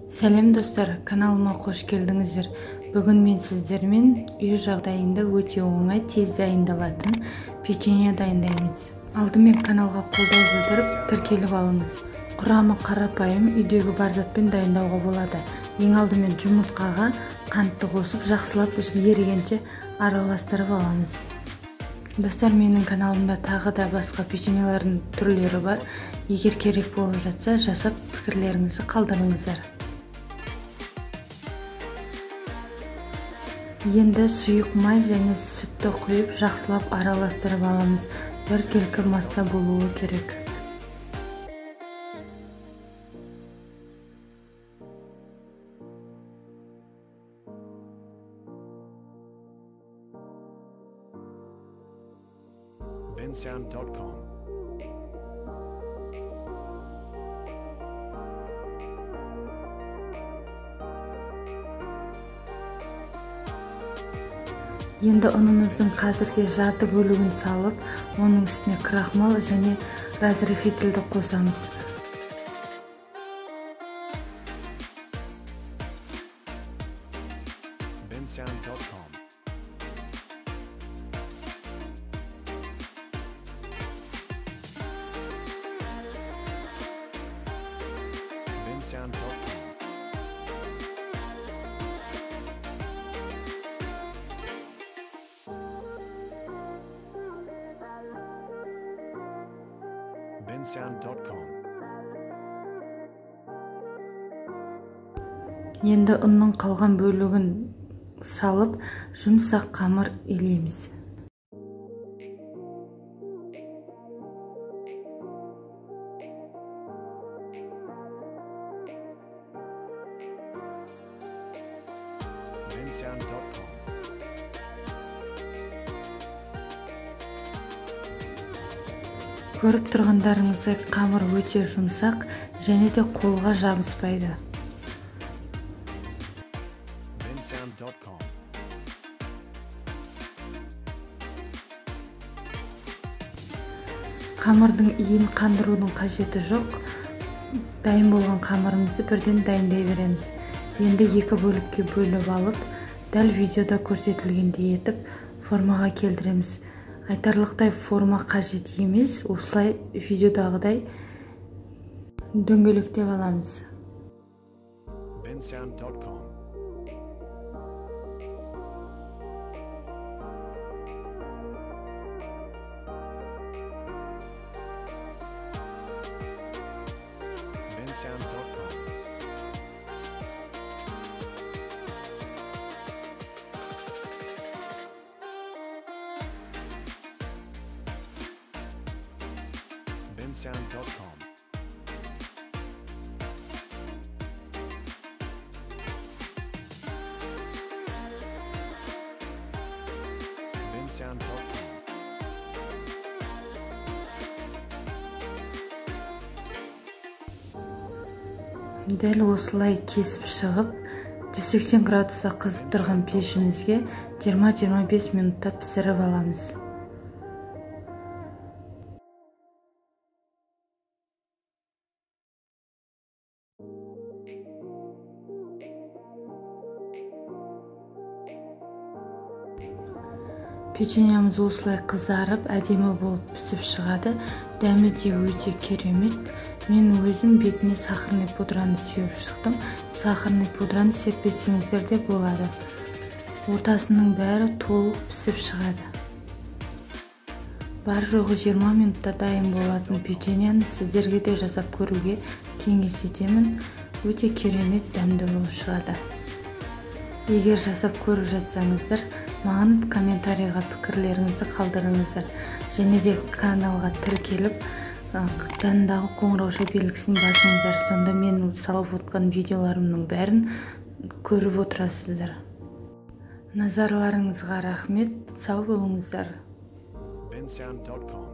Сәлем достар, каналыма қош келдіңіздер. Бүгін мен сіздермен үй жағдайында өте оңай, тез дайындалатын печенье дайындаймыз. Алдымен каналға қолдау білдіріп, тіркеліп алыңыз. Құрамы қарапайым, үйдегі бар затпен дайындауға болады. Ең алдымен жұмыртқаға қантты қосып, жақсылап ерігенше араластырып аламыз. Достар, менің каналымда тағы да басқа печеньелердің түрлері бар. Егер керек болып жатса, жасап пікірлеріңізді қалдырыңыздар. Енді сұйық май және сүтті құйып, жақсылап араластырып аламыз. Бір келкі масса болуы керек. bensound.com. Енді ұнымыздың қазірге жарты бөлігін салып, оның үстіне крахмал және разрыхительді қосамыз. bensound.com. bensound.com. bensound.com. Енді ұнның қалған бөлігін салып, жұмсақ қамыр илейміз. bensound.com. Көріп тұрғандарыңыздай қамыр өте жұмсақ және де қолға жабыспайды. bensound.com. Қамырдың иін қандырудың қажеті жоқ. Дайын болған қамырымызды бірден дайындай береміз. Енді екі бөлікке бөліп алып, дәл видеода көрсетілгендей етіп формаға келтіреміз. Айтарлықтай форма қажет емес, осылай видеодағыдай дөңгелектеп аламыз. bensound.com. bensound.com. bensound.com. bensound.com. Дәл осылай кесіп шығып, 180 градуста қызып тұрған пешімізге 20-25 минутта пісіріп аламыз. Печеньеміз осылай қызарып, әдемі болып пісіп шығады. Дәмі де өте керемет. Мен өзім бетіне сахарный пудраны сеуіп шықтым. Сахарный пудраны сеппесеңіздер де болады. Ортасының бәрі толық пісіп шығады. Бар жоғы 20 минутта дайын болатын печеньені сіздерге де жасап көруге кеңес етемін. Өте керемет, дәмді болып шығады. Егер жасап көріп жатсаңыздар, маған комментарийға пікірлеріңізді қалдырыңыздар. Және де каналға тіркеліп, жанындағы қоңырауша белгісін басыңыздар. Сонда менің салып отқан видеоларымның бәрін көріп отырасыздар. Назарларыңызға рахмет. Сау болыңыздар. bensound.com.